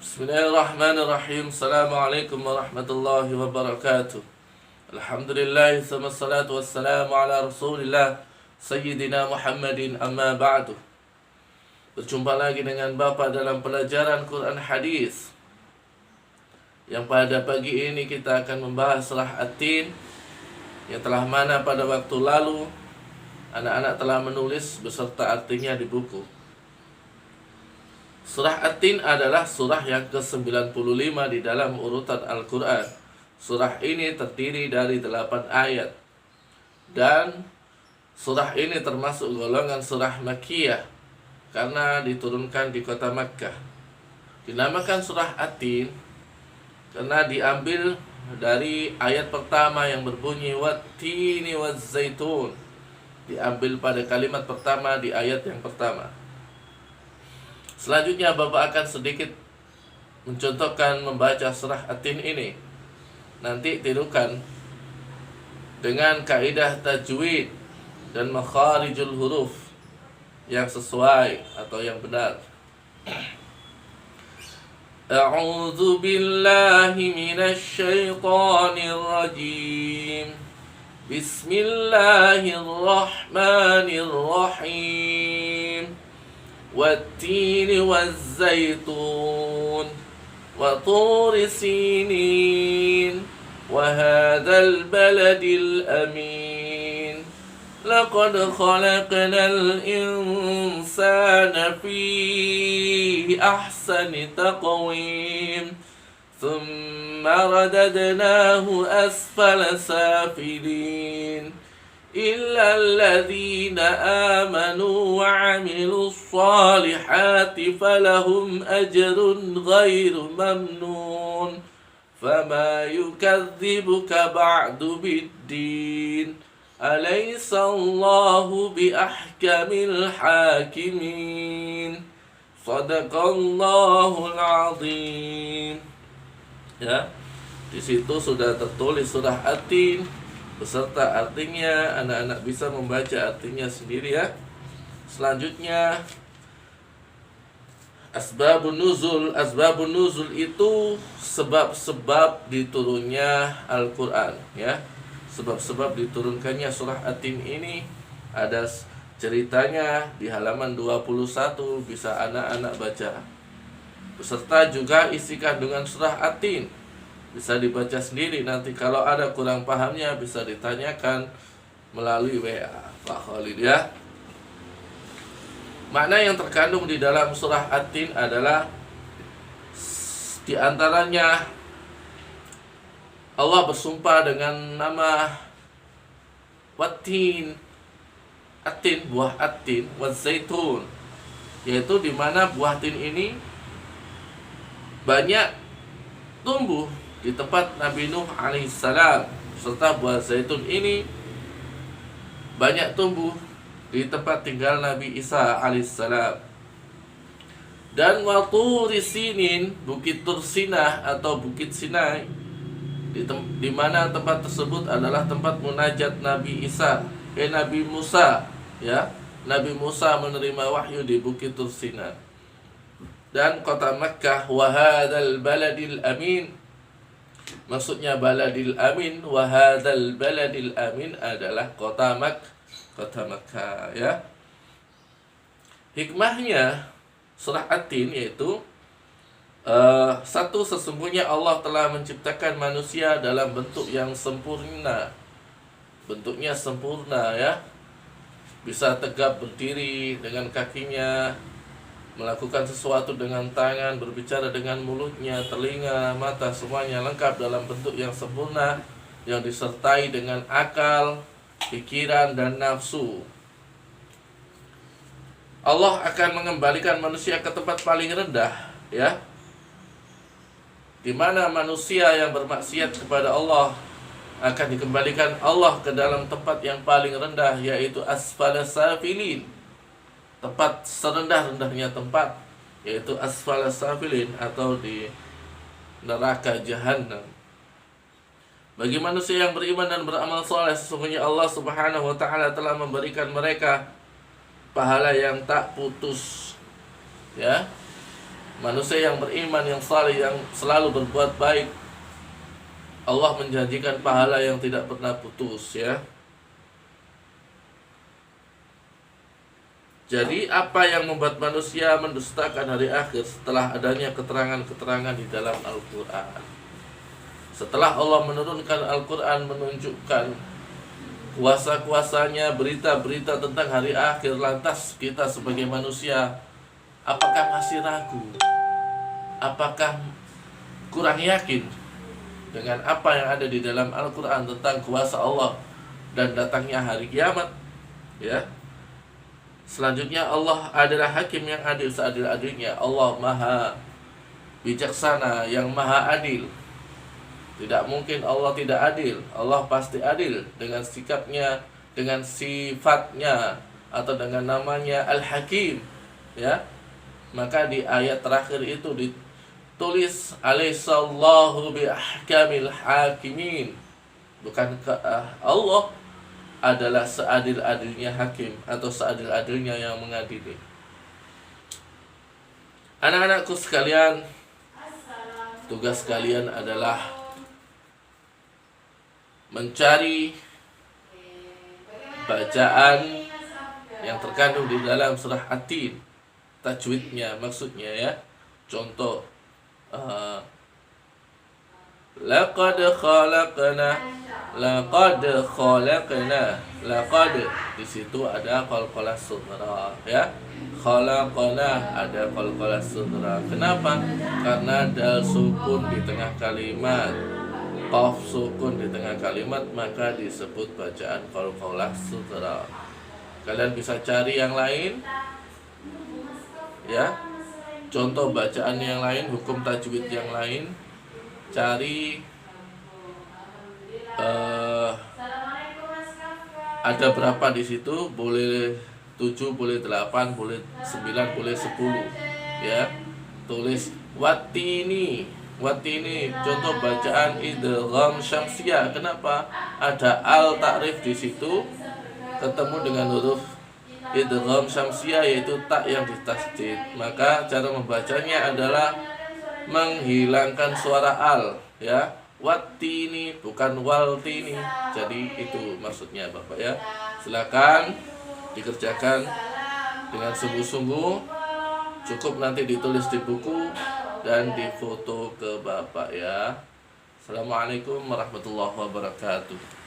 Bismillahirrahmanirrahim. Assalamualaikum warahmatullahi wabarakatuh. Alhamdulillah, sama salatu wassalamu ala rasulillah Sayyidina Muhammadin, amma ba'du. Berjumpa lagi dengan Bapak dalam pelajaran Quran Hadis, yang pada pagi ini kita akan membahas surah At-Tin, yang telah mana pada waktu lalu anak-anak telah menulis beserta artinya di buku. Surah At-Tin adalah surah yang ke-95 di dalam urutan Al-Quran. Surah ini terdiri dari 8 ayat. Dan surah ini termasuk golongan surah Makkiyah karena diturunkan di kota Makkah. Dinamakan surah At-Tin karena diambil dari ayat pertama yang berbunyi Wat-tini waz-zaitun. Diambil pada kalimat pertama di ayat yang pertama. Selanjutnya Bapak akan sedikit mencontohkan membaca surah At-Tin ini. Nanti tirukan dengan kaidah tajwid dan makharijul huruf yang sesuai atau yang benar. A'udzu billahi minasy syaithanir rajim. Bismillahirrahmanirrahim. والتين والزيتون وطور سينين وهذا البلد الأمين لقد خلقنا الإنسان في أحسن تقويم ثم رددناه أسفل سافلين إلا الذين آمنوا وعملوا الصالحات فلهم أجر غير ممنون فما يكذبك بعد بالدين أليس الله بأحكم الحاكمين صدق الله العظيم. Ya, di situ sudah tertulis surah At-Tin beserta artinya. Anak-anak bisa membaca artinya sendiri ya. Selanjutnya Asbabun nuzul. Asbabun nuzul itu sebab-sebab diturunnya Al-Quran ya. Sebab-sebab diturunkannya surah At-Tin ini ada ceritanya di halaman 21, bisa anak-anak baca. Beserta juga isi kandungan surah At-Tin, bisa dibaca sendiri. Nanti kalau ada kurang pahamnya bisa ditanyakan melalui WA Pak Khalid ya. Makna yang terkandung di dalam surah At-Tin adalah diantaranya Allah bersumpah dengan nama Wat-tin, At-Tin, buah At-Tin, waz-zaitun, yaitu di mana buah tin ini banyak tumbuh di tempat Nabi Nuh alaihissalam, serta buah zaitun ini banyak tumbuh di tempat tinggal Nabi Isa alaihissalam. Dan wa turi sinin, bukit Tursinah atau bukit Sinai, di mana tempat tersebut adalah tempat munajat Nabi Isa, Nabi Musa ya. Nabi Musa menerima wahyu di bukit Tursinah. Dan kota Makkah, wa hadzal baladil amin, maksudnya baladil amin, wa hadzal baladil amin adalah kota Makkah ya. Hikmahnya surah At-Tin yaitu satu, sesungguhnya Allah telah menciptakan manusia dalam bentuk yang sempurna. Bentuknya sempurna ya. Bisa tegap berdiri dengan kakinya, melakukan sesuatu dengan tangan, berbicara dengan mulutnya, telinga, mata, semuanya lengkap dalam bentuk yang sempurna, yang disertai dengan akal, pikiran, dan nafsu. Allah akan mengembalikan manusia ke tempat paling rendah ya, di mana manusia yang bermaksiat kepada Allah akan dikembalikan Allah ke dalam tempat yang paling rendah, yaitu asfala safilin, tempat serendah-rendahnya tempat, yaitu asfala safilin atau di neraka jahanam. Bagi manusia yang beriman dan beramal soleh, sesungguhnya Allah subhanahu wa ta'ala telah memberikan mereka pahala yang tak putus ya. manusia yang beriman, yang saleh, yang selalu berbuat baik, Allah menjanjikan pahala yang tidak pernah putus, ya. Jadi apa yang membuat manusia mendustakan hari akhir setelah adanya keterangan-keterangan di dalam Al-Quran? Setelah Allah menurunkan Al-Quran menunjukkan kuasa-kuasanya, berita-berita tentang hari akhir, lantas kita sebagai manusia apakah masih ragu? Apakah kurang yakin dengan apa yang ada di dalam Al-Quran tentang kuasa Allah dan datangnya hari kiamat? Ya. Selanjutnya, Allah adalah hakim yang adil seadil-adilnya. Allah maha bijaksana, yang maha adil. Tidak mungkin Allah tidak adil. Allah pasti adil dengan sikapnya, dengan sifatnya, atau dengan namanya Al-Hakim, ya. Maka di ayat terakhir itu ditulis alaihissallahu bi ahkamil hakimin. Bukankah Allah adalah seadil-adilnya hakim atau seadil-adilnya yang mengadili? Anak-anakku sekalian, tugas kalian adalah mencari bacaan yang terkandung di dalam surah At-Tin, tajwidnya maksudnya, ya. Contoh, laqad khalaqna, laqad di situ ada qalqalah sughra, ya. Khalaqna ada qalqalah sughra. Kenapa? Karena dal sukun di tengah kalimat, qaf sukun di tengah kalimat, maka disebut bacaan qalqalah sughra. Kalian bisa cari yang lain, ya. Contoh bacaan yang lain, hukum tajwid yang lain. Cari ada berapa di situ? Boleh 7, boleh 8, boleh 9, boleh 10, ya. Tulis watini. Contoh bacaan idgham syamsiyah. Kenapa? Ada al ta'rif di situ, ketemu dengan huruf idgham syamsiyah, yaitu tak yang ditasdid. Maka cara membacanya adalah menghilangkan suara al, ya. Watini bukan waltini. Jadi itu maksudnya, Bapak, ya. Silakan dikerjakan dengan sungguh-sungguh. Cukup nanti ditulis di buku dan difoto ke Bapak, ya. Assalamualaikum warahmatullahi wabarakatuh.